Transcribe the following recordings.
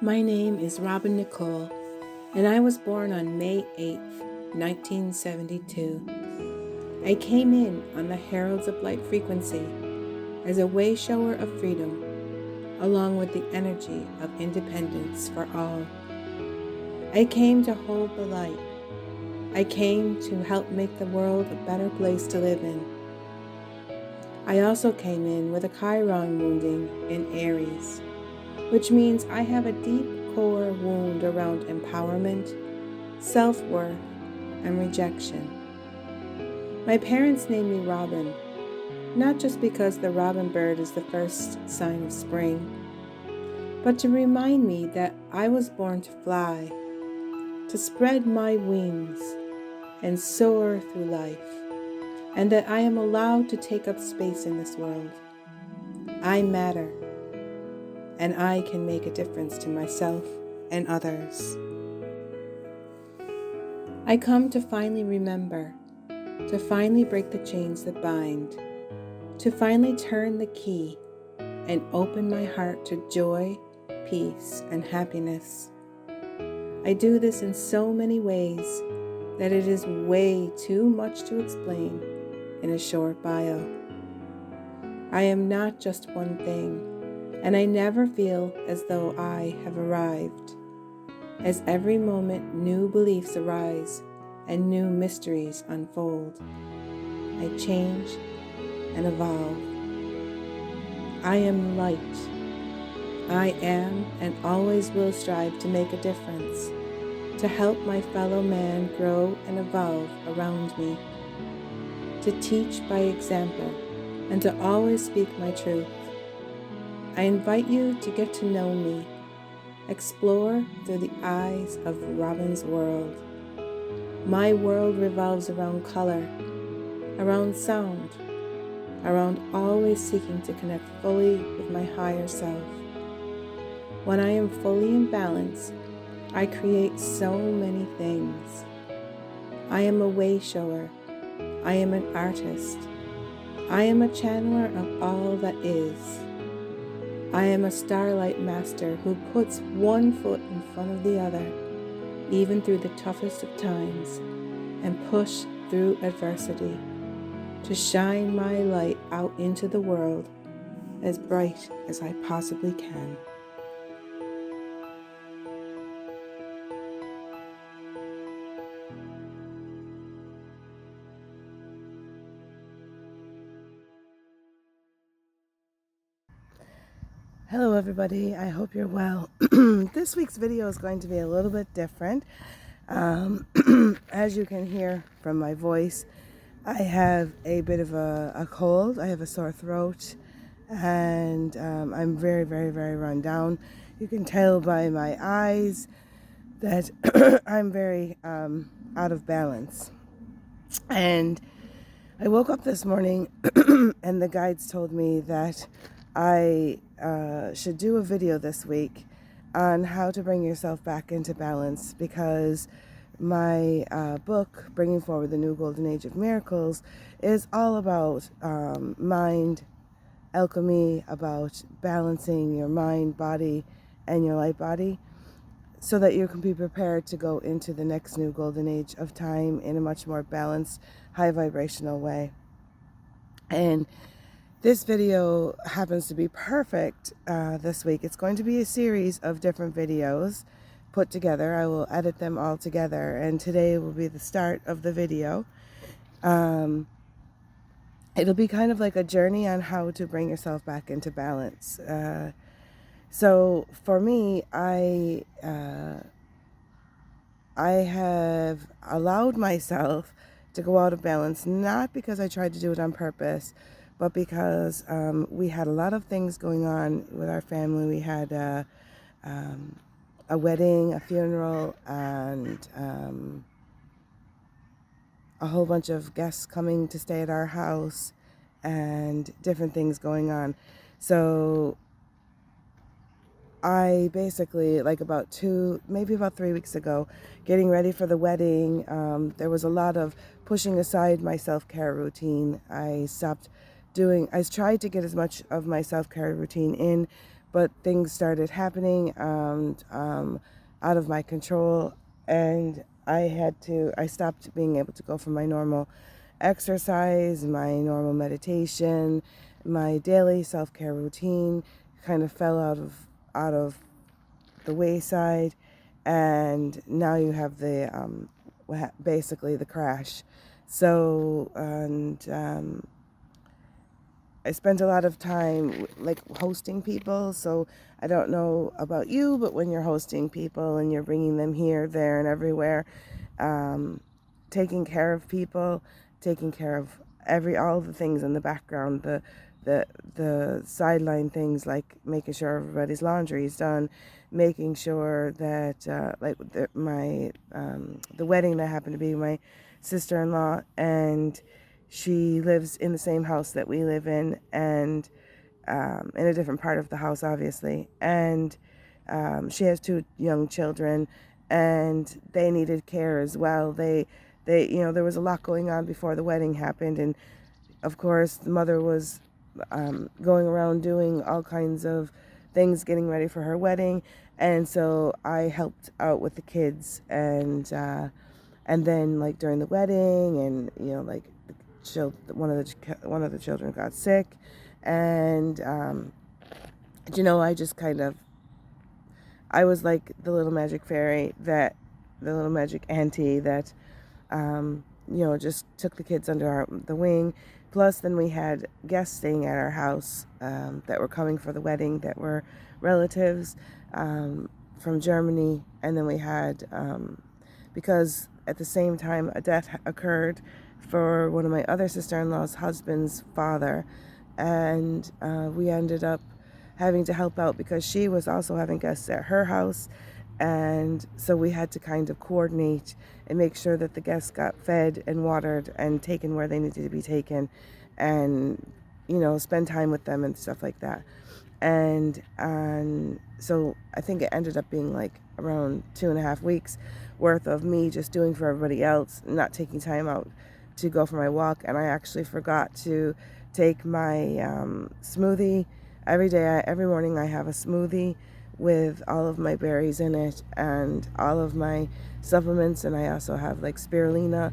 My name is Robin Nicole, and I was born on May 8th, 1972. I came in on the Heralds of Light frequency as a way shower of freedom, along with the energy of independence for all. I came to hold the light. I came to help make the world a better place to live in. I also came in with a Chiron wounding in Aries, which means I have a deep core wound around empowerment, self-worth, and rejection. My parents named me Robin, not just because the robin bird is the first sign of spring, but to remind me that I was born to fly, to spread my wings and soar through life, and that I am allowed to take up space in this world. I matter, and I can make a difference to myself and others. I come to finally remember, to finally break the chains that bind, to finally turn the key and open my heart to joy, peace, and happiness. I do this in so many ways that it is way too much to explain in a short bio. I am not just one thing, and I never feel as though I have arrived. As every moment new beliefs arise and new mysteries unfold, I change and evolve. I am light. I am and always will strive to make a difference, to help my fellow man grow and evolve around me, to teach by example, and to always speak my truth. I invite you to get to know me, explore through the eyes of Robin's world. My world revolves around color, around sound, around always seeking to connect fully with my higher self. When I am fully in balance, I create so many things. I am a way shower. I am an artist. I am a channeler of all that is. I am a starlight master who puts one foot in front of the other, even through the toughest of times, and push through adversity to shine my light out into the world as bright as I possibly can. Hello everybody, I hope you're well. This week's video is going to be a little bit different. As you can hear from my voice, I have a bit of a cold. I have a sore throat, and I'm very, very, very run down. You can tell by my eyes that I'm very out of balance. And I woke up this morning and the guides told me that I should do a video this week on how to bring yourself back into balance, because my book, Bringing Forward the New Golden Age of Miracles, is all about mind alchemy, about balancing your mind, body, and your light body, so that you can be prepared to go into the next new golden age of time in a much more balanced, high vibrational way. And this video happens to be perfect this week. It's going to be a series of different videos put together. I will edit them all together, and today will be the start of the video. It'll be kind of like a journey on how to bring yourself back into balance. So for me, I have allowed myself to go out of balance, not because I tried to do it on purpose, but because we had a lot of things going on with our family. We had a wedding, a funeral, and a whole bunch of guests coming to stay at our house, and different things going on. So I basically, like maybe about 3 weeks ago, getting ready for the wedding, there was a lot of pushing aside my self-care routine. I stopped I tried to get as much of my self-care routine in, but things started happening out of my control, and I stopped being able to go for my normal exercise, my normal meditation, my daily self-care routine kind of fell out of the wayside, and now you have the basically the crash. So, and I spent a lot of time like hosting people. So I don't know about you, but when you're hosting people and you're bringing them here, there, and everywhere, um, taking care of people, taking care of all the things in the background, the sideline things like making sure everybody's laundry is done, making sure that the wedding that happened to be my sister-in-law, and she lives in the same house that we live in, and in a different part of the house, obviously. And she has 2 young children, and they needed care as well. There was a lot going on before the wedding happened, and of course, the mother was going around doing all kinds of things, getting ready for her wedding, and so I helped out with the kids, and then like during the wedding, and like one of the children got sick, and I just kind of I was like the little magic fairy, that the little magic auntie that just took the kids under the wing. Plus, then we had guests staying at our house that were coming for the wedding, that were relatives from Germany. And then we had, because at the same time a death occurred for one of my other sister-in-law's husband's father, and we ended up having to help out because she was also having guests at her house. And so we had to kind of coordinate and make sure that the guests got fed and watered and taken where they needed to be taken, and spend time with them and stuff like that. And so I think it ended up being like around 2.5 weeks worth of me just doing for everybody else, not taking time out to go for my walk. And I actually forgot to take my smoothie. Every morning I have a smoothie with all of my berries in it and all of my supplements, and I also have like spirulina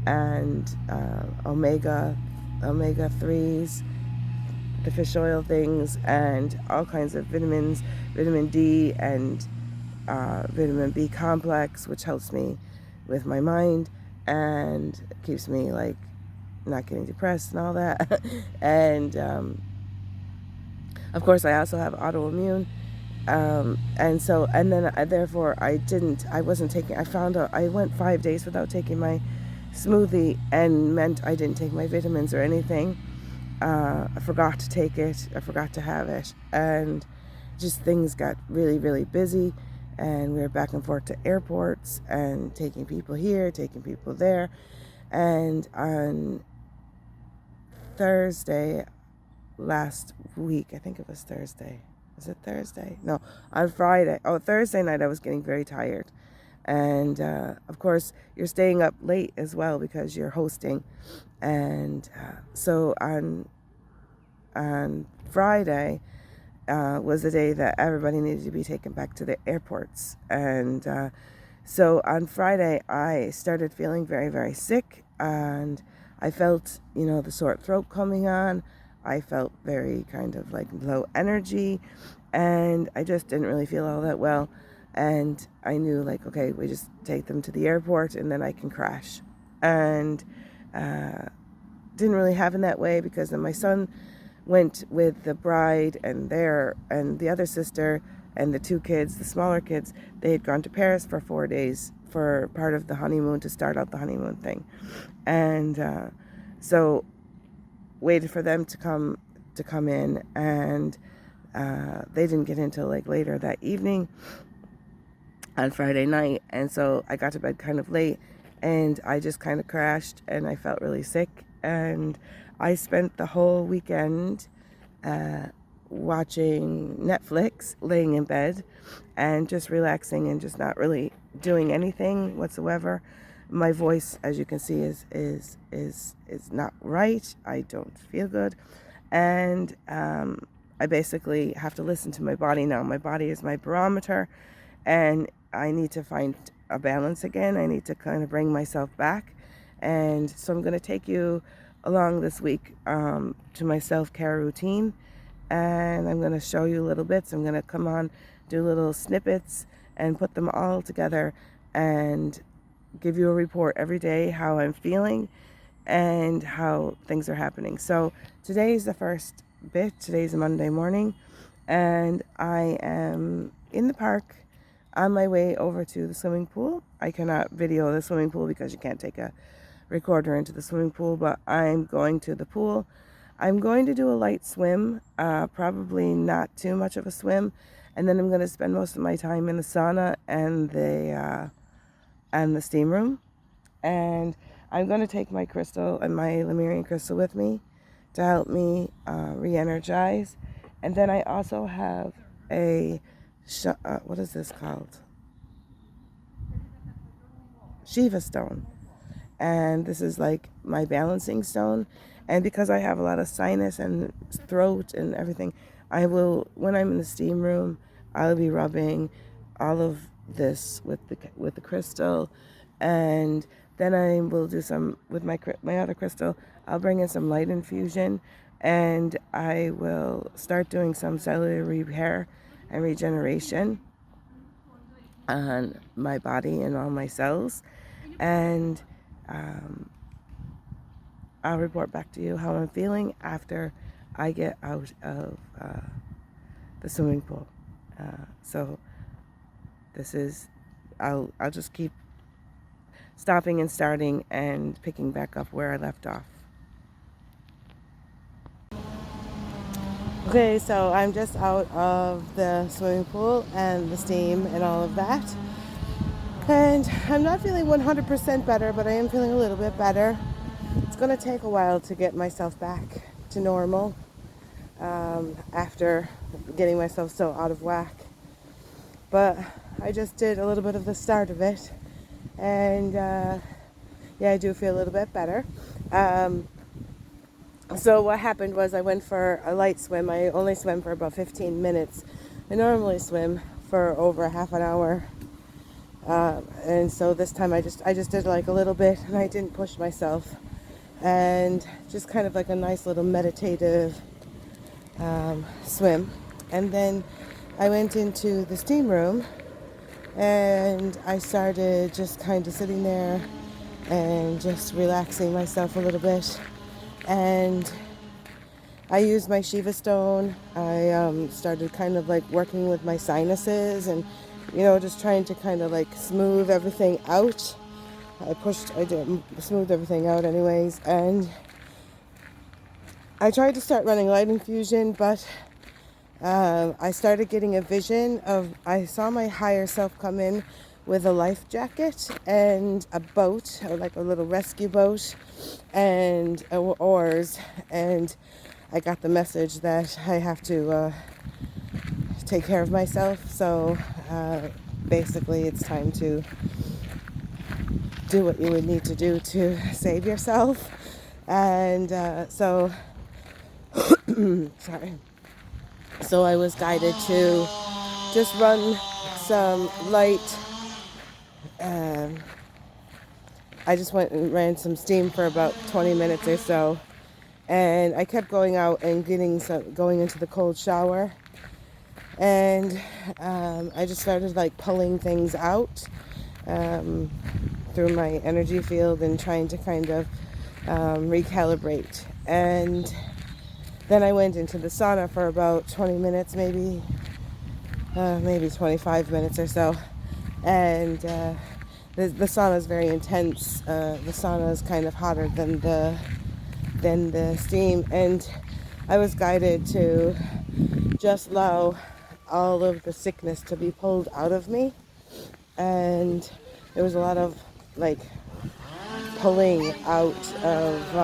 and omega 3s, the fish oil things, and all kinds of vitamins, vitamin D, and vitamin B complex, which helps me with my mind and keeps me like not getting depressed and all that. And of course I also have autoimmune. Therefore I wasn't taking, I found out I went 5 days without taking my smoothie, and meant I didn't take my vitamins or anything. I forgot to take it. I forgot to have it. And just things got really, really busy, and we were back and forth to airports and taking people here, taking people there. And on Thursday last week, I think it was Thursday. Was it Thursday? No, on Friday. Oh, Thursday night I was getting very tired. And of course, you're staying up late as well because you're hosting. And so on Friday was the day that everybody needed to be taken back to the airports. And so on Friday, I started feeling very, very sick. And I felt, the sore throat coming on. I felt very kind of like low energy. And I just didn't really feel all that well. And I knew like, okay, we just take them to the airport and then I can crash. And didn't really happen that way, because then my son went with the bride and the other sister and the 2 kids, the smaller kids. They had gone to Paris for 4 days for part of the honeymoon, to start out the honeymoon thing. And so waited for them to come in, and they didn't get in till like later that evening on Friday night. And so I got to bed kind of late, and I just kind of crashed, and I felt really sick. And I spent the whole weekend watching Netflix, laying in bed and just relaxing and just not really doing anything whatsoever. My voice, as you can see, is not right. I don't feel good. And I basically have to listen to my body now. My body is my barometer, and I need to find a balance again. I need to kind of bring myself back. And so I'm going to take you along this week to my self-care routine, and I'm going to show you little bits. I'm going to come on, do little snippets and put them all together and give you a report every day how I'm feeling and how things are happening. So today's the first bit. Today's a Monday morning, and I am in the park on my way over to the swimming pool. I cannot video the swimming pool because you can't take a recorder into the swimming pool, but I'm going to the pool. I'm going to do a light swim, probably not too much of a swim, and then I'm going to spend most of my time in the sauna and the steam room. And I'm going to take my crystal and my Lemurian crystal with me to help me re-energize. And then I also have a what is this called? Shiva stone. And this is like my balancing stone. And because I have a lot of sinus and throat and everything, I will, when I'm in the steam room, I'll be rubbing all of this with the crystal, and then I will do some with my other crystal. I'll bring in some light infusion, and I will start doing some cellular repair and regeneration on my body and all my cells. And I'll report back to you how I'm feeling after I get out of the swimming pool. So this is, I'll just keep stopping and starting and picking back up where I left off. Okay, so I'm just out of the swimming pool and the steam and all of that. And I'm not feeling 100% better, but I am feeling a little bit better. It's going to take a while to get myself back to normal after getting myself so out of whack. But I just did a little bit of the start of it, and yeah, I do feel a little bit better. So what happened was I went for a light swim. I only swim for about 15 minutes. I normally swim for over half an hour. And so this time I just did like a little bit, and I didn't push myself, and just kind of like a nice little meditative swim. And then I went into the steam room, and I started just kind of sitting there and just relaxing myself a little bit. And I used my Shiva stone. I started kind of like working with my sinuses and, just trying to kind of like smooth everything out. I did smooth everything out anyways. And I tried to start running light infusion, but I started getting a vision I saw my higher self come in with a life jacket and a boat, or like a little rescue boat, and oars. And I got the message that I have to take care of myself. So basically it's time to do what you would need to do to save yourself. And so sorry. So I was guided to just run some light. I just went and ran some steam for about 20 minutes or so, and I kept going out and going into the cold shower, and I just started like pulling things out through my energy field and trying to kind of recalibrate. And then I went into the sauna for about 20 minutes, maybe 25 minutes or so. And the sauna is very intense. The sauna is kind of hotter than the steam. And I was guided to just allow all of the sickness to be pulled out of me. And there was a lot of like pulling out of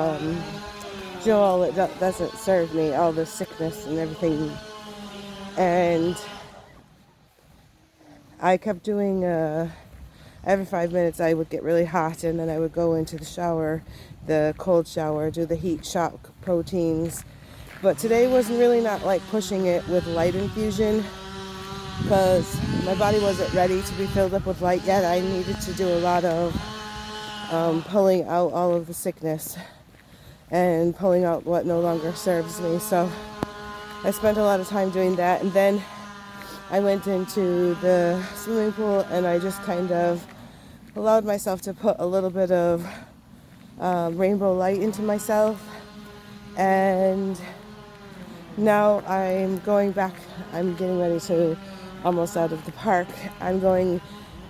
all that doesn't serve me, all the sickness and everything. And I kept doing every 5 minutes I would get really hot, and then I would go into the shower, the cold shower, do the heat shock proteins, But today wasn't really not like pushing it with light infusion because my body wasn't ready to be filled up with light yet. I needed to do a lot of pulling out all of the sickness and pulling out what no longer serves me. So I spent a lot of time doing that, and then I went into the swimming pool and I just kind of allowed myself to put a little bit of rainbow light into myself. And now I'm going back. I'm getting ready to almost out of the park. I'm going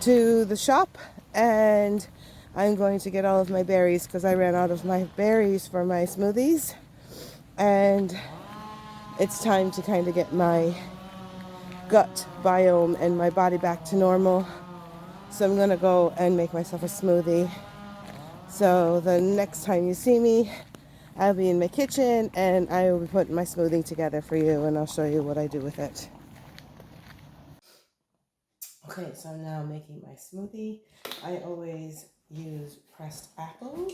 to the shop and I'm going to get all of my berries because I ran out of my berries for my smoothies. And it's time to kind of get my gut biome and my body back to normal. So I'm going to go and make myself a smoothie. So the next time you see me, I'll be in my kitchen and I will be putting my smoothie together for you, and I'll show you what I do with it. Okay, so I'm now making my smoothie. I always use pressed apple.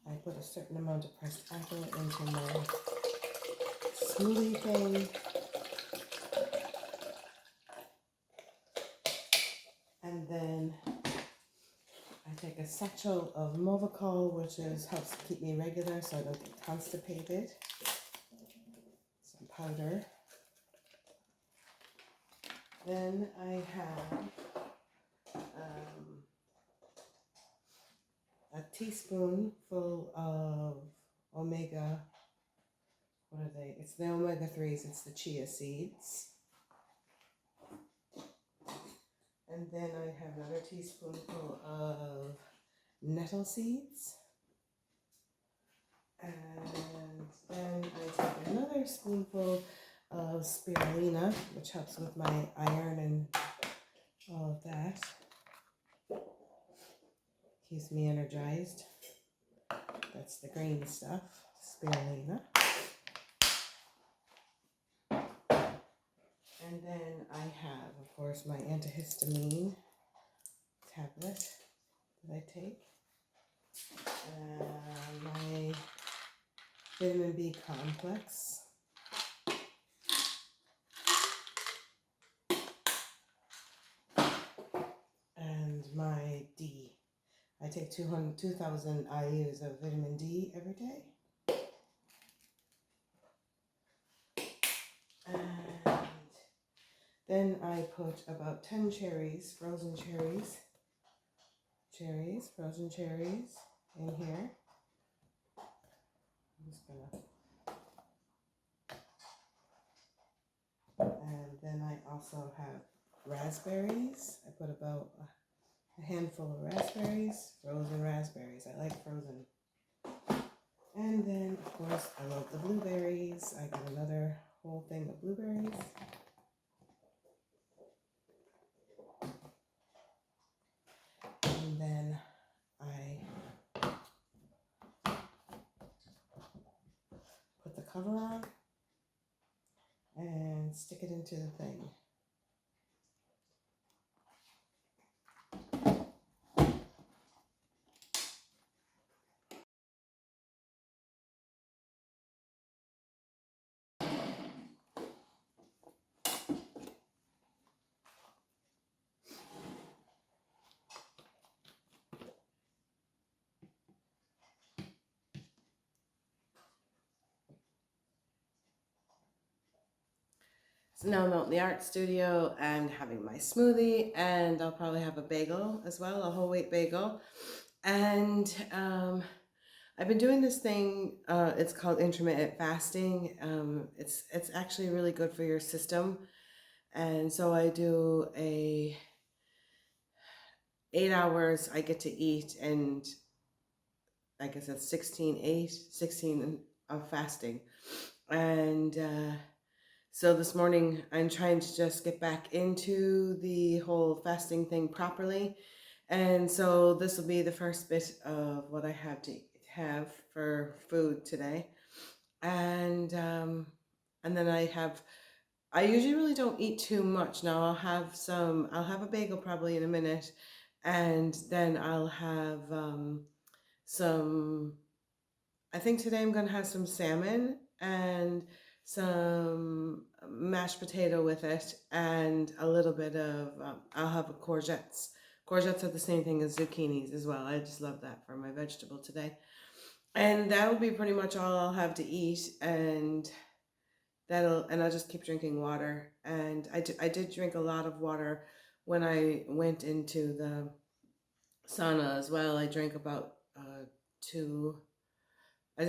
I put a certain amount of pressed apple into my smoothie thing. And then I take a satchel of Movicol, which helps keep me regular so I don't get constipated. Some powder. Then I have a teaspoonful of omega, what are they? It's the omega-3s, it's the chia seeds. And then I have another teaspoonful of nettle seeds. And then I take another spoonful of spirulina, which helps with my iron and all of that. Keeps me energized. That's the green stuff, spirulina. And then I have, of course, my antihistamine tablet that I take. My vitamin B complex. And my D. I take 2,000 IUs of vitamin D every day. And then I put about 10 cherries, frozen cherries, in here. I'm just gonna. And then I also have raspberries. I put about a handful of raspberries, frozen raspberries. I like frozen. And then, of course, I love the blueberries. I got another whole thing of blueberries. And then I put the cover on and stick it into the thing. So now I'm out in the art studio and having my smoothie, and I'll probably have a bagel as well, a whole wheat bagel. And I've been doing this thing, it's called intermittent fasting. It's actually really good for your system. And so I do 8 hours I get to eat, and I guess that's 16 of fasting. And so this morning, I'm trying to just get back into the whole fasting thing properly. And so this will be the first bit of what I have to have for food today. And then I usually really don't eat too much. Now I'll have a bagel probably in a minute. And then I'll have some I think today I'm going to have some salmon and some mashed potato with it and a little bit of, I'll have a courgettes. Courgettes are the same thing as zucchinis as well. I just love that for my vegetable today. And that will be pretty much all I'll have to eat. And I'll just keep drinking water. And I did drink a lot of water when I went into the sauna as well. I drank about two I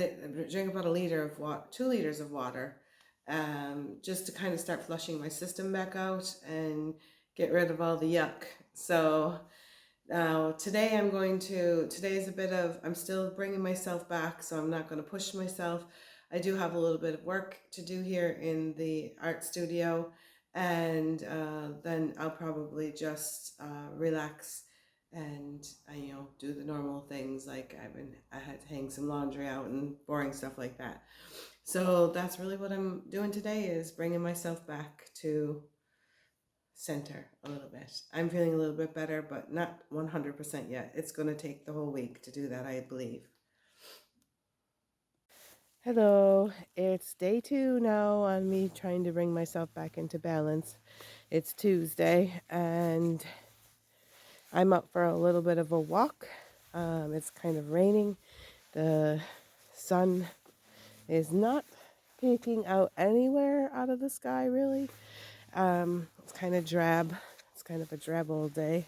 drink about a liter of water, 2 liters of water, just to kind of start flushing my system back out and get rid of all the yuck. So today today is a bit of, I'm still bringing myself back, so I'm not going to push myself. I do have a little bit of work to do here in the art studio, and then I'll probably just relax and do the normal things like I had to hang some laundry out and boring stuff like that. So that's really what I'm doing today, is bringing myself back to center a little bit. I'm feeling a little bit better, but not 100% yet. It's going to take the whole week to do that, I believe. Hello, it's day 2 now on me trying to bring myself back into balance. It's Tuesday and I'm up for a little bit of a walk. It's kind of raining. The sun is not peeking out anywhere out of the sky really. It's kind of drab. It's kind of a drab old day.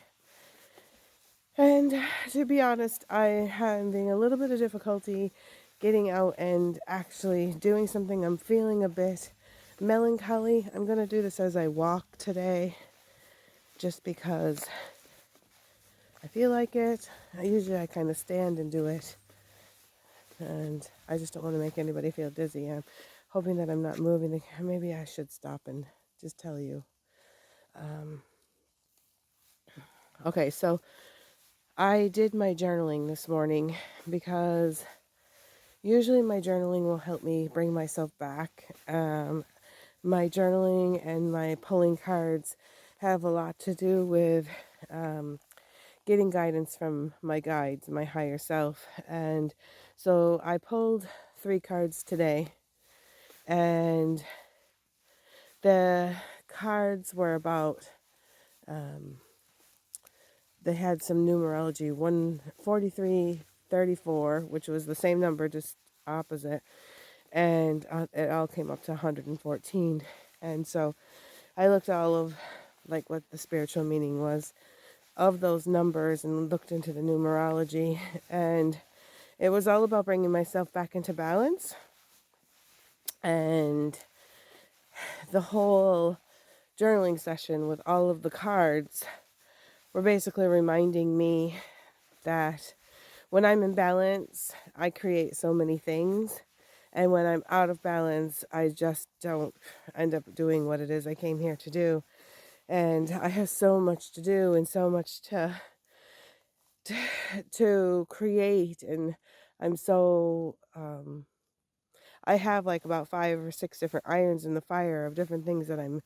And to be honest, I'm having a little bit of difficulty getting out and actually doing something. I'm feeling a bit melancholy. I'm going to do this as I walk today just because I feel like it. Usually I kind of stand and do it. And I just don't want to make anybody feel dizzy. I'm hoping that I'm not moving. Maybe I should stop and just tell you. Okay, so I did my journaling this morning because usually my journaling will help me bring myself back. My journaling and my pulling cards have a lot to do with getting guidance from my guides, my higher self. And so I pulled 3 cards today, and the cards were about, they had some numerology, 14334, which was the same number, just opposite. And it all came up to 114. And so I looked at all of like what the spiritual meaning was of those numbers and looked into the numerology, and it was all about bringing myself back into balance. And the whole journaling session with all of the cards were basically reminding me that when I'm in balance, I create so many things. And when I'm out of balance, I just don't end up doing what it is I came here to do. And I have so much to do and so much to create. And I'm so, I have like about 5 or 6 different irons in the fire of different things that I'm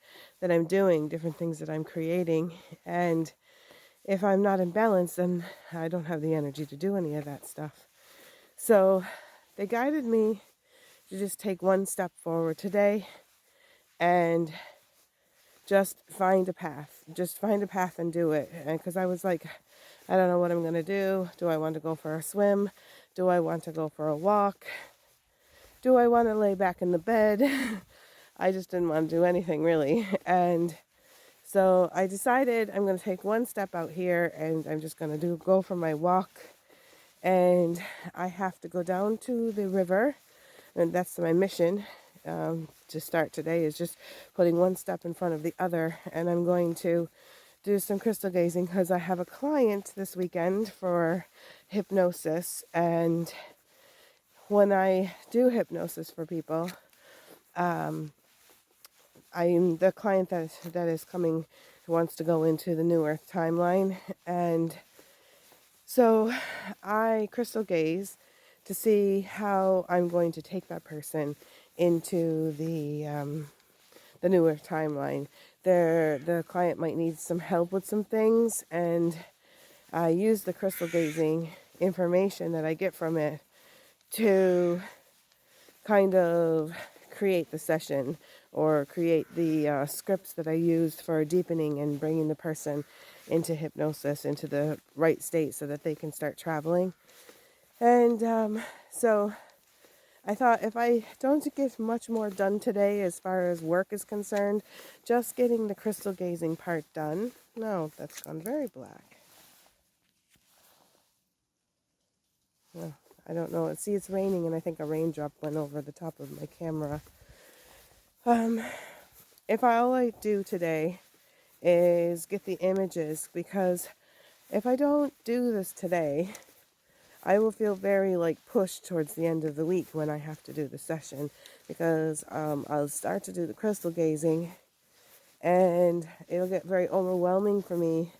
doing, different things that I'm creating. And if I'm not in balance, then I don't have the energy to do any of that stuff. So they guided me to just take one step forward today and just find a path. Just find a path and do it. And because I was like, I don't know what I'm going to do. Do I want to go for a swim? Do I want to go for a walk? Do I want to lay back in the bed? I just didn't want to do anything really. And so I decided I'm going to take one step out here, and I'm just going to go for my walk. And I have to go down to the river, and that's my mission to start today, is just putting one step in front of the other. And I'm going to do some crystal gazing because I have a client this weekend for hypnosis. And when I do hypnosis for people, I'm the client that is coming, who wants to go into the New Earth timeline. And so I crystal gaze to see how I'm going to take that person into the New Earth timeline. The client might need some help with some things, and I use the crystal gazing information that I get from it to kind of create the session or create the scripts that I used for deepening and bringing the person into hypnosis, into the right state so that they can start traveling. And so I thought if I don't get much more done today as far as work is concerned, just getting the crystal gazing part done. No, that's gone very black. Well, I don't know. See, it's raining and I think a raindrop went over the top of my camera. If all I do today is get the images, because if I don't do this today, I will feel very pushed towards the end of the week when I have to do the session, because I'll start to do the crystal gazing and it'll get very overwhelming for me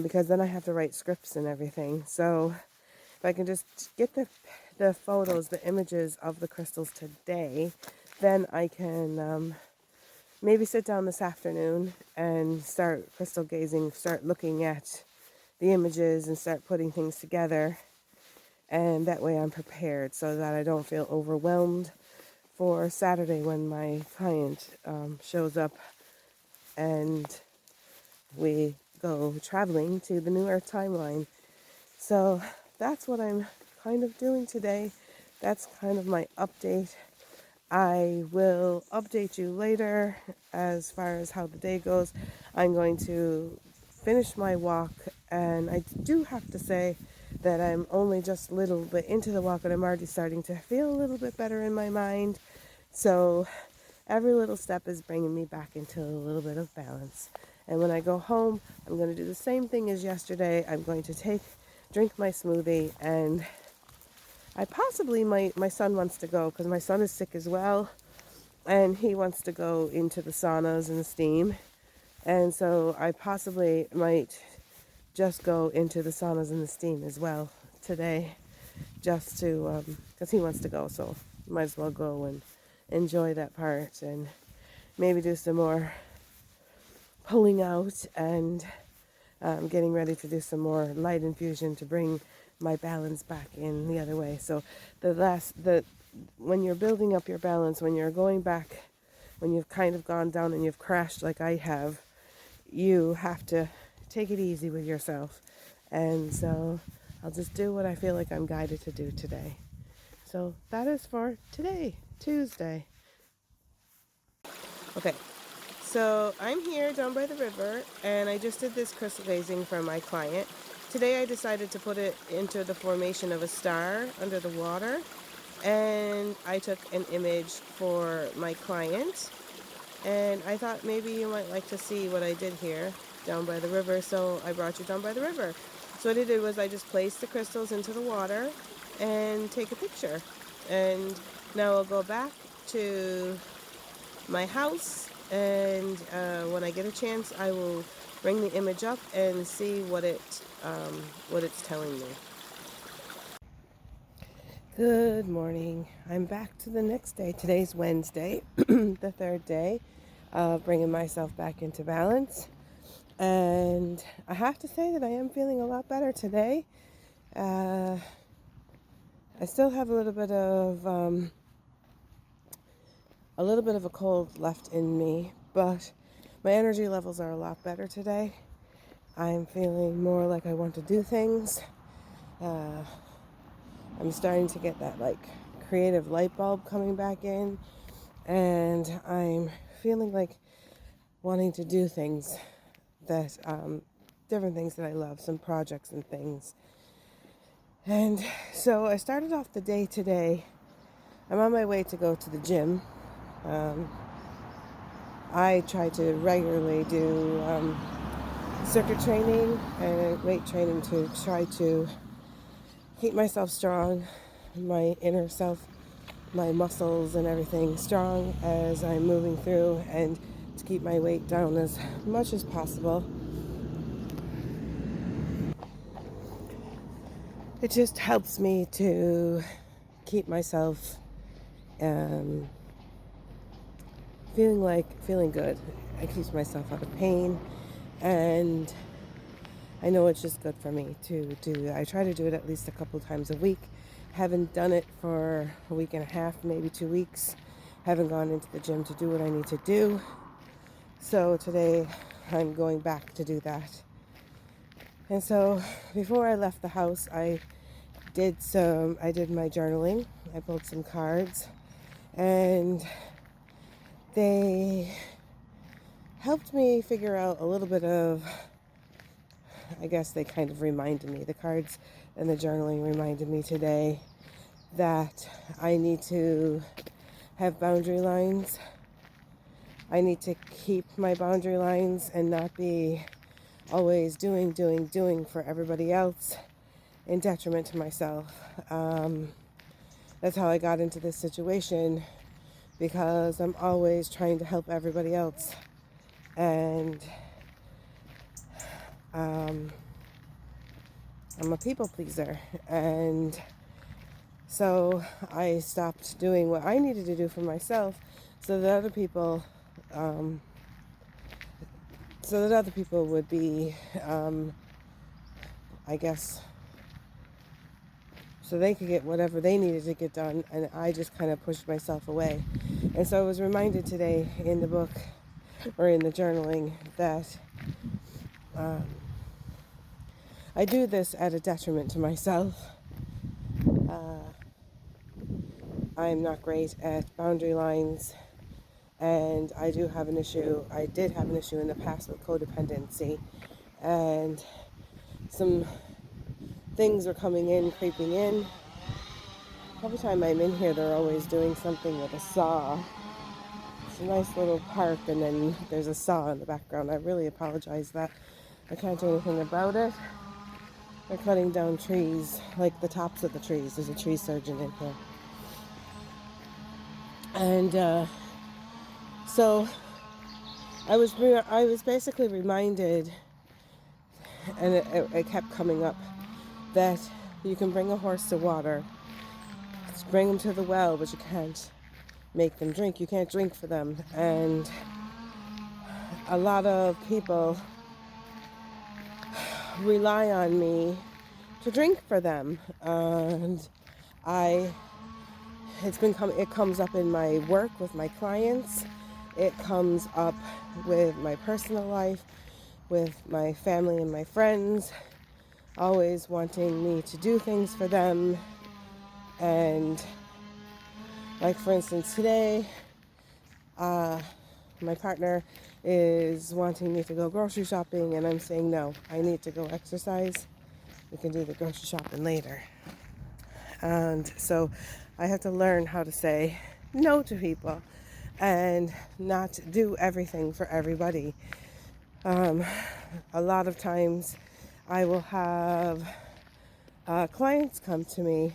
because then I have to write scripts and everything. So if I can just get the photos, the images of the crystals today, then I can maybe sit down this afternoon and start crystal gazing, start looking at the images and start putting things together. And that way I'm prepared so that I don't feel overwhelmed for Saturday when my client shows up and we go traveling to the New Earth timeline. So that's what I'm kind of doing today. That's kind of my update. I will update you later as far as how the day goes. I'm going to finish my walk, and I do have to say that I'm only just a little bit into the walk and I'm already starting to feel a little bit better in my mind. So every little step is bringing me back into a little bit of balance. And when I go home, I'm going to do the same thing as yesterday. I'm going to drink my smoothie, and I possibly my son wants to go because my son is sick as well, and he wants to go into the saunas and the steam. And so I possibly might just go into the saunas and the steam as well today, just to, because he wants to go, so might as well go and enjoy that part and maybe do some more pulling out and getting ready to do some more light infusion to bring my balance back in the other way. So when you're building up your balance, when you're going back, when you've kind of gone down and you've crashed like I have, you have to take it easy with yourself. And so I'll just do what I feel like I'm guided to do today. So that is for today, Tuesday. Okay, so I'm here down by the river, and I just did this crystal gazing for my client. Today I decided to put it into the formation of a star under the water, and I took an image for my client, and I thought maybe you might like to see what I did here down by the river, so I brought you down by the river. So what I did was I just placed the crystals into the water and take a picture. And now I'll go back to my house, and when I get a chance, I will bring the image up and see what it's telling me. Good morning. I'm back to the next day. Today's Wednesday, the third day of bringing myself back into balance. And I have to say that I am feeling a lot better today. I still have a little bit of a cold left in me, but my energy levels are a lot better today. I'm feeling more like I want to do things. I'm starting to get that creative light bulb coming back in, and I'm feeling like wanting to do things that different things that I love, some projects and things. And so I started off the day today. I'm on my way to go to the gym. I try to regularly do circuit training and weight training to try to keep myself strong, my inner self, my muscles and everything strong as I'm moving through, and to keep my weight down as much as possible. It just helps me to keep myself feeling good. It keeps myself out of pain, and I know it's just good for me to do. I try to do it at least a couple times a week, Haven't done it for a week and a half, maybe 2 weeks. Haven't gone into the gym to do what I need to do. So today I'm going back to do that. And so before I left the house, I did my journaling. I pulled some cards, and they helped me figure out a little bit of, I guess they kind of reminded me, the cards and the journaling reminded me today that I need to have boundary lines. I need to keep my boundary lines and not be always doing for everybody else in detriment to myself. That's how I got into this situation, because I'm always trying to help everybody else. And I'm a people pleaser. And so I stopped doing what I needed to do for myself so that other people would be, I guess, so they could get whatever they needed to get done, and I just kind of pushed myself away. And so I was reminded today in the book, or in the journaling, that I do this at a detriment to myself. I'm not great at boundary lines, and I did have an issue in the past with codependency, and some things are creeping in. Every time I'm in here, they're always doing something with a saw. It's a nice little park, and then there's a saw in the background. I really apologize that I can't do anything about it. They're cutting down trees, like the tops of the trees. There's a tree surgeon in here. And so I was basically reminded, and it kept coming up, that you can bring a horse to water, bring them to the well, but you can't make them drink. You can't drink for them. And a lot of people rely on me to drink for them, and it comes up in my work with my clients. It comes up with my personal life, with my family and my friends, always wanting me to do things for them. And like, for instance, today, my partner is wanting me to go grocery shopping, and I'm saying no, I need to go exercise. We can do the grocery shopping later. And so I have to learn how to say no to people and not do everything for everybody. A lot of times I will have clients come to me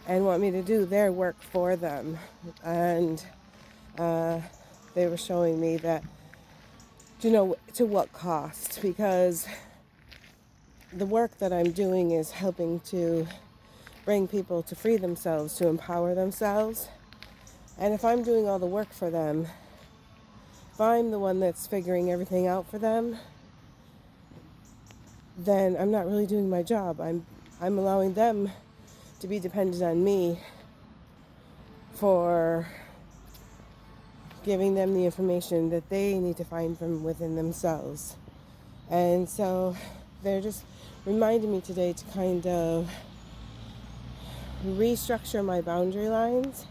and want me to do their work for them. And they were showing me that, to what cost, because the work that I'm doing is helping to bring people to free themselves, to empower themselves. And if I'm doing all the work for them, if I'm the one that's figuring everything out for them, then I'm not really doing my job. I'm allowing them to be dependent on me for giving them the information that they need to find from within themselves. And so they're just reminding me today to kind of restructure my boundary lines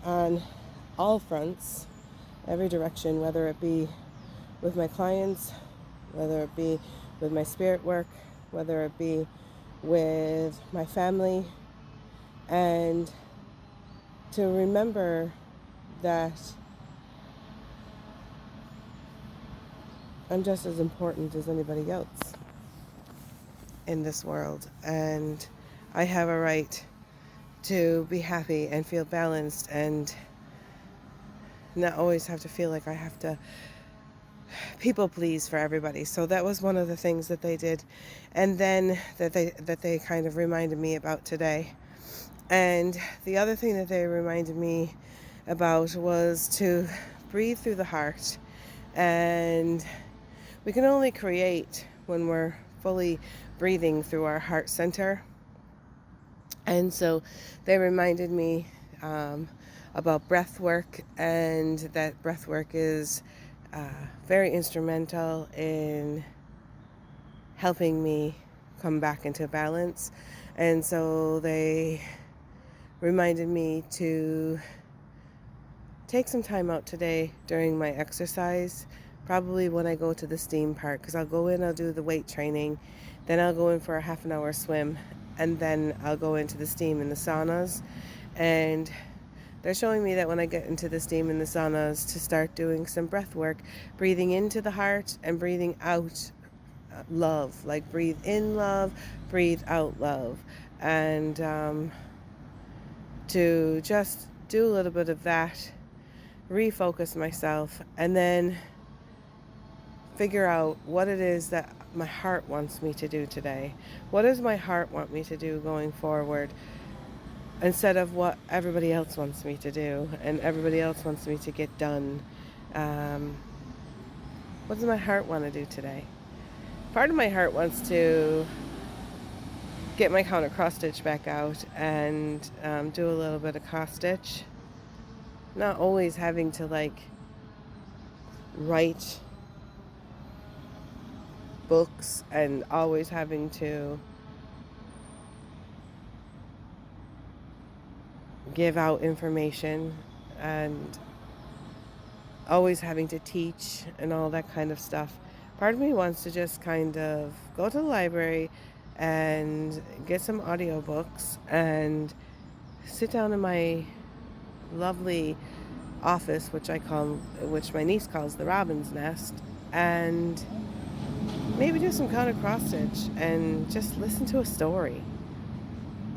on all fronts, every direction, whether it be with my clients, whether it be with my spirit work, whether it be with my family, and to remember that I'm just as important as anybody else in this world, and I have a right to be happy and feel balanced and not always have to feel like I have to people please for everybody. So that was one of the things that they did, and then that they kind of reminded me about today. And the other thing that they reminded me about was to breathe through the heart. And we can only create when we're fully breathing through our heart center. And so they reminded me about breath work, and that breath work is very instrumental in helping me come back into balance. And so they reminded me to take some time out today during my exercise, probably when I go to the steam part, because I'll go in, I'll do the weight training, then I'll go in for a half an hour swim, and then I'll go into the steam in the saunas. And they're showing me that when I get into the steam in the saunas, to start doing some breath work, breathing into the heart and breathing out love, like breathe in love, breathe out love, and to just do a little bit of that, refocus myself, and then figure out what it is that my heart wants me to do today. What does my heart want me to do going forward, instead of what everybody else wants me to do and everybody else wants me to get done? What does my heart want to do today? Part of my heart wants to get my counter cross stitch back out and do a little bit of cross stitch. Not always having to like write books and always having to give out information and always having to teach and all that kind of stuff. Part of me wants to just kind of go to the library and get some audiobooks and sit down in my lovely office, which my niece calls the Robin's Nest, and maybe do some counter cross stitch and just listen to a story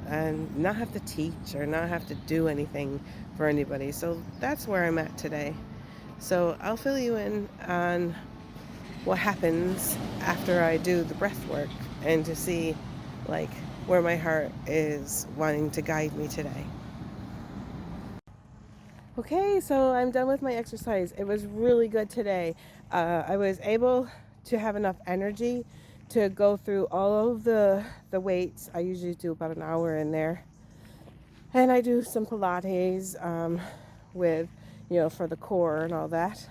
and not have to teach or not have to do anything for anybody. So that's where I'm at today. So I'll fill you in on what happens after I do the breath work, and to see like where my heart is wanting to guide me today. Okay, so I'm done with my exercise. It was really good today. I was able to have enough energy to go through all of the weights. I usually do about an hour in there. And I do some Pilates with, for the core and all that.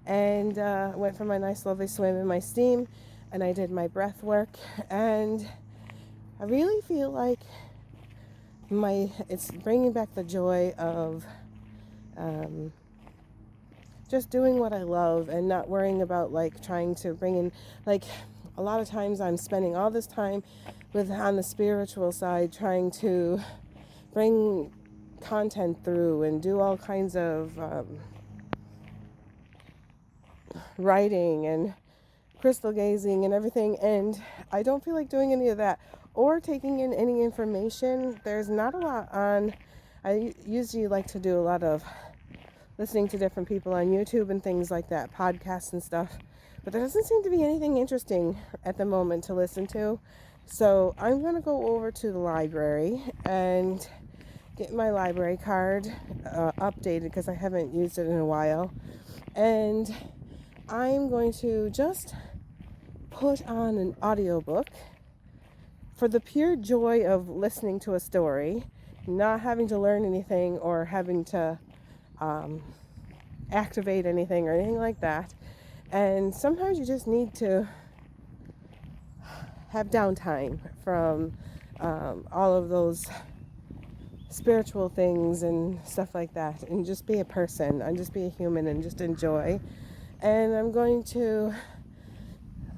And went for my nice lovely swim in my steam, and I did my breath work. And I really feel like it's bringing back the joy of just doing what I love and not worrying about like trying to bring in, like a lot of times I'm spending all this time on the spiritual side trying to bring content through and do all kinds of writing and crystal gazing and everything, and I don't feel like doing any of that or taking in any information. There's not a lot on. I usually like to do a lot of listening to different people on YouTube and things like that, podcasts and stuff, but there doesn't seem to be anything interesting at the moment to listen to. So I'm going to go over to the library and get my library card updated, because I haven't used it in a while, and I'm going to just put on an audiobook for the pure joy of listening to a story, not having to learn anything or having to activate anything or anything like that. And sometimes you just need to have downtime from all of those spiritual things and stuff like that, and just be a person and just be a human and just enjoy. And I'm going to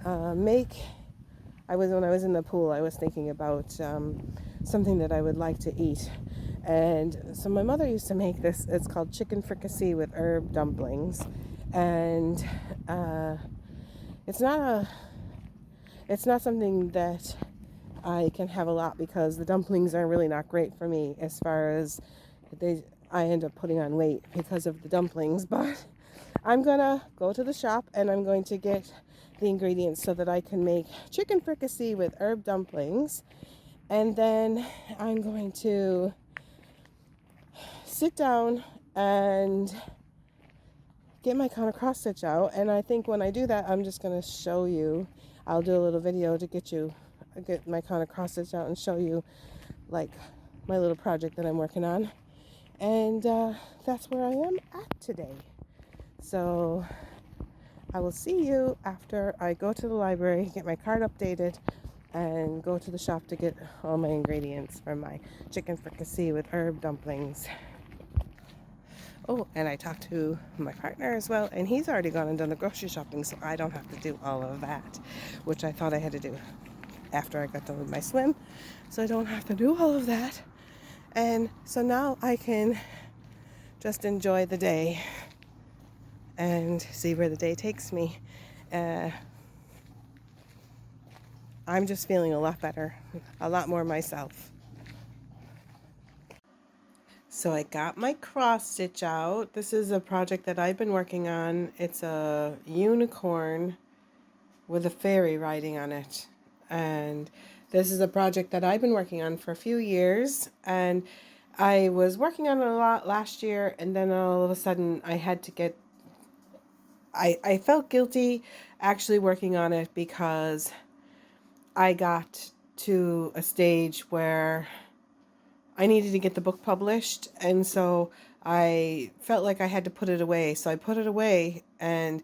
when I was in the pool, I was thinking about something that I would like to eat. And so my mother used to make this. It's called chicken fricassee with herb dumplings. And it's not something that I can have a lot, because the dumplings are really not great for me, as far as I end up putting on weight because of the dumplings. But I'm gonna go to the shop and I'm going to get the ingredients so that I can make chicken fricassee with herb dumplings. And then I'm going to sit down and get my counter cross stitch out. And I think when I do that, I'm just going to show you. I'll do a little video to get my counter cross stitch out and show you like my little project that I'm working on. And that's where I am at today. So I will see you after I go to the library, get my card updated, and go to the shop to get all my ingredients for my chicken fricassee with herb dumplings. Oh, and I talked to my partner as well, and he's already gone and done the grocery shopping, so I don't have to do all of that, which I thought I had to do after I got done with my swim. So I don't have to do all of that. And so now I can just enjoy the day and see where the day takes me. I'm just feeling a lot better, a lot more myself. So I got my cross stitch out. This is a project that I've been working on. It's a unicorn with a fairy riding on it. And this is a project that I've been working on for a few years. And I was working on it a lot last year, and then all of a sudden I felt guilty actually working on it because I got to a stage where I needed to get the book published, and so I felt like I had to put it away. So I put it away and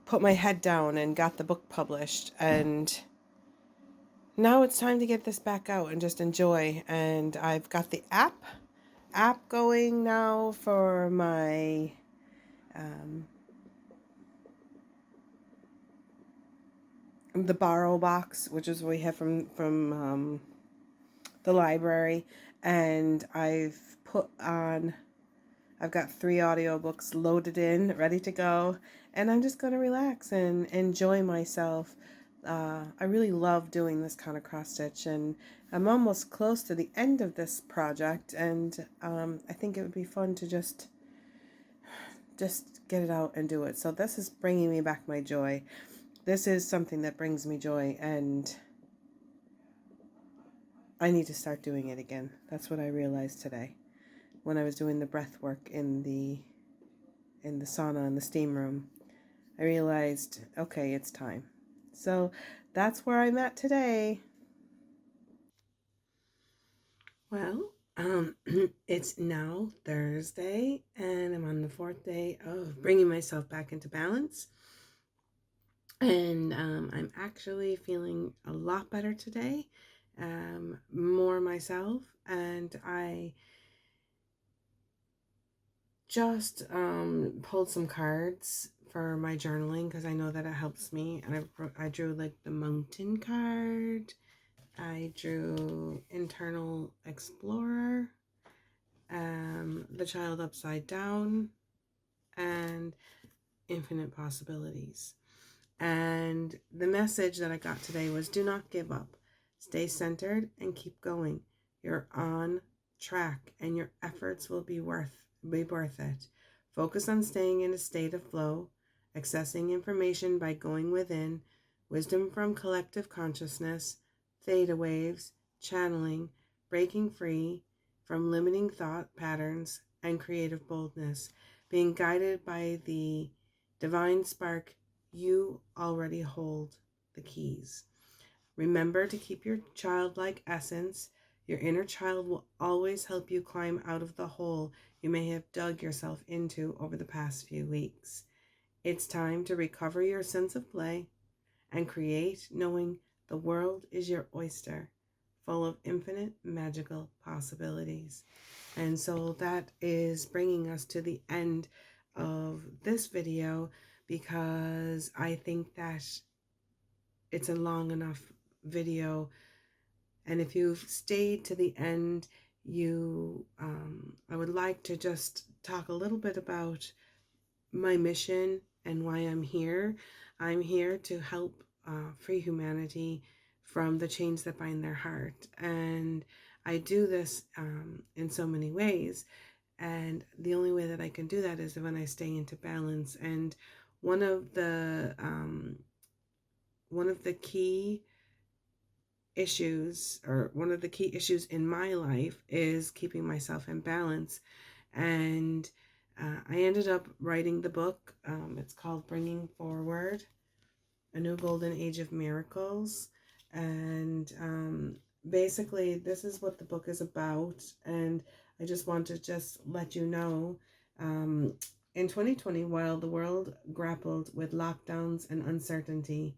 put my head down and got the book published, and now it's time to get this back out and just enjoy. And I've got the app going now for my the borrow box, which is what we have from the library, and I've got 3 audiobooks loaded in, ready to go, and I'm just going to relax and enjoy myself. I really love doing this kind of cross stitch, and I'm almost close to the end of this project, and I think it would be fun to just get it out and do it. So this is bringing me back my joy. This is something that brings me joy, and I need to start doing it again. That's what I realized today when I was doing the breath work in the sauna in the steam room. I realized, okay, it's time. So that's where I'm at today. Well, it's now Thursday, and I'm on the 4th day of bringing myself back into balance. And I'm actually feeling a lot better today, more myself, and I just pulled some cards for my journaling because I know that it helps me. And I drew like the mountain card. I drew internal explorer, the child upside down, and infinite possibilities. And the message that I got today was, do not give up. Stay centered and keep going. You're on track, and your efforts will be worth it. Focus on staying in a state of flow, accessing information by going within, wisdom from collective consciousness, theta waves, channeling, breaking free from limiting thought patterns, and creative boldness, being guided by the divine spark. You already hold the keys. Remember to keep your childlike essence. Your inner child will always help you climb out of the hole you may have dug yourself into over the past few weeks. It's time to recover your sense of play and create, knowing the world is your oyster, full of infinite magical possibilities. And so that is bringing us to the end of this video, because I think that it's a long enough video, and if you've stayed to the end, I would like to just talk a little bit about my mission and why I'm here. I'm here to help free humanity from the chains that bind their heart, and I do this in so many ways. And the only way that I can do that is when I stay into balance. And one of the key issues, or one of the key issues in my life, is keeping myself in balance. And I ended up writing the book. It's called Bringing Forward, A New Golden Age of Miracles. And basically, this is what the book is about. And I just want to just let you know, in 2020, while the world grappled with lockdowns and uncertainty,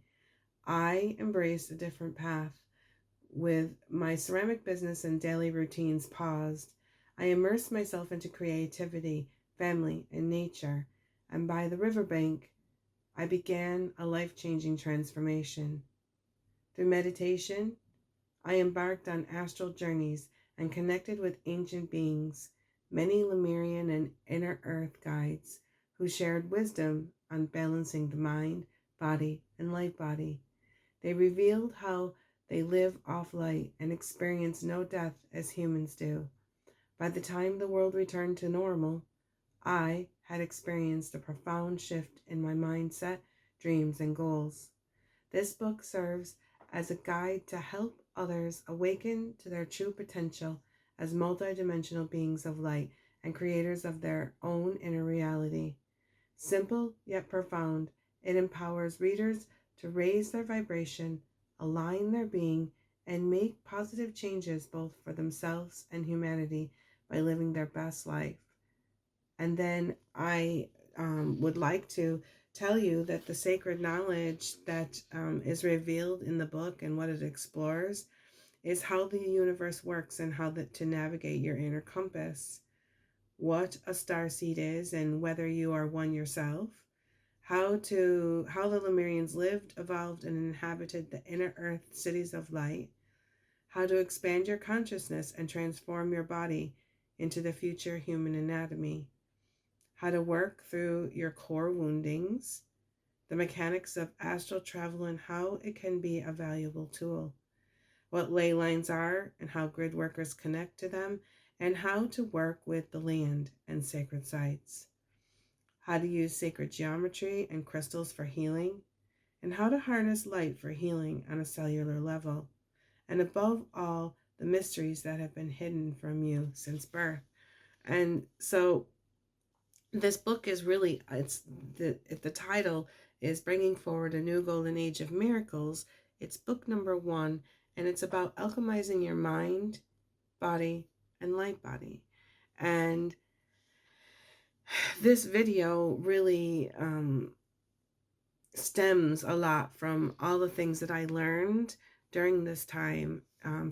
I embraced a different path. With my ceramic business and daily routines paused, I immersed myself into creativity, family, and nature. And by the riverbank, I began a life-changing transformation. Through meditation, I embarked on astral journeys and connected with ancient beings, many Lemurian and inner earth guides who shared wisdom on balancing the mind, body, and light body. They revealed how they live off light and experience no death as humans do. By the time the world returned to normal, I had experienced a profound shift in my mindset, dreams, and goals. This book serves as a guide to help others awaken to their true potential as multidimensional beings of light and creators of their own inner reality. Simple yet profound, it empowers readers to raise their vibration, align their being, and make positive changes both for themselves and humanity by living their best life. And then I would like to tell you that the sacred knowledge that is revealed in the book and what it explores is how the universe works and how to navigate your inner compass, what a starseed is and whether you are one yourself, how the Lemurians lived, evolved, and inhabited the inner earth cities of light, how to expand your consciousness and transform your body into the future human anatomy, how to work through your core woundings, the mechanics of astral travel and how it can be a valuable tool, what ley lines are and how grid workers connect to them, and how to work with the land and sacred sites, how to use sacred geometry and crystals for healing, and how to harness light for healing on a cellular level, and above all, the mysteries that have been hidden from you since birth. And so this book is really, the title is Bringing Forward a New Golden Age of Miracles. It's book number 1, and it's about alchemizing your mind, body, and light body. And this video really stems a lot from all the things that I learned during this time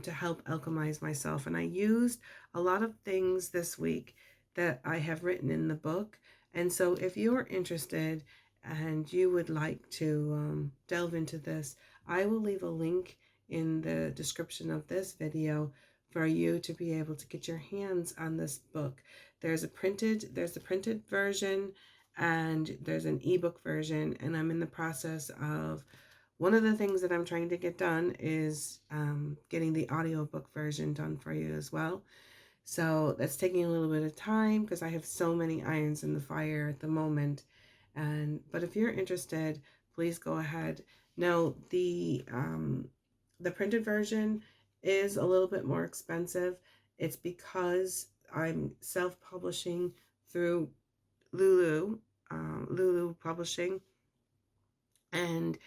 to help alchemize myself. And I used a lot of things this week that I have written in the book. And so if you're interested and you would like to delve into this, I will leave a link in the description of this video for you to be able to get your hands on this book. There's the printed version, and there's an ebook version, and I'm in the process of, one of the things that I'm trying to get done is getting the audiobook version done for you as well. So that's taking a little bit of time because I have so many irons in the fire at the moment. But if you're interested, please go ahead. Now, the printed version is a little bit more expensive. It's because I'm self-publishing through Lulu Publishing, and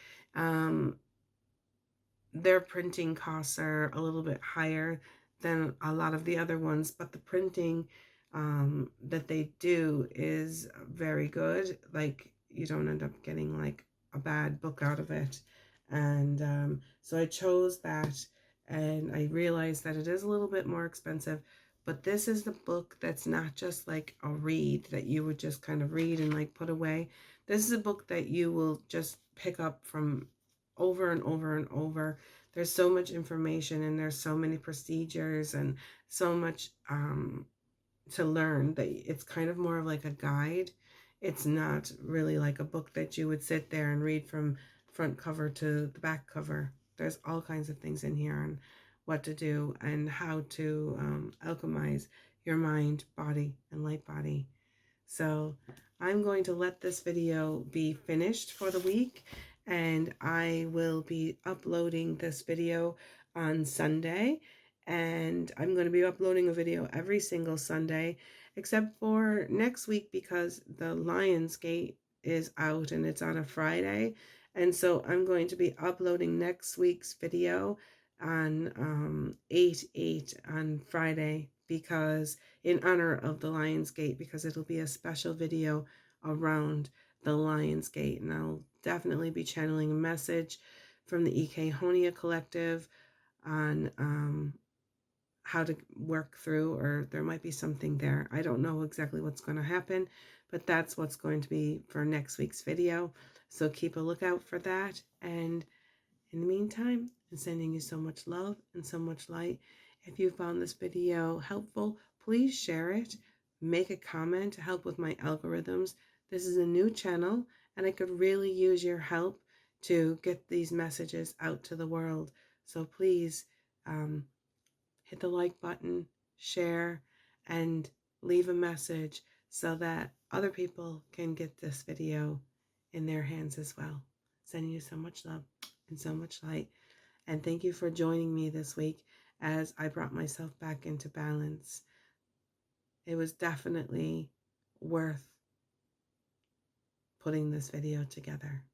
their printing costs are a little bit higher than a lot of the other ones, but the printing that they do is very good. Like, you don't end up getting like a bad book out of it. And so I chose that, and I realized that it is a little bit more expensive, but this is the book that's not just like a read that you would just kind of read and like put away. This is a book that you will just pick up from over and over and over. There's so much information, and there's so many procedures and so much to learn that it's kind of more of like a guide. It's not really like a book that you would sit there and read from front cover to the back cover. There's all kinds of things in here on what to do and how to alchemize your mind, body, and light body. So I'm going to let this video be finished for the week, and I will be uploading this video on Sunday, and I'm going to be uploading a video every single Sunday except for next week because the Lionsgate is out and it's on a Friday, and so I'm going to be uploading next week's video on 8/8 on Friday, because in honor of the Lion's Gate, because it'll be a special video around the Lion's Gate. And I'll definitely be channeling a message from the EK Honia Collective on how to work through, or there might be something there. I don't know exactly what's going to happen, but that's what's going to be for next week's video. So keep a lookout for that. And in the meantime, I'm sending you so much love and so much light. If you found this video helpful, please share it. Make a comment to help with my algorithms. This is a new channel, and I could really use your help to get these messages out to the world. So please hit the like button, share, and leave a message so that other people can get this video in their hands as well. Sending you so much love and so much light. And thank you for joining me this week as I brought myself back into balance. It was definitely worth putting this video together.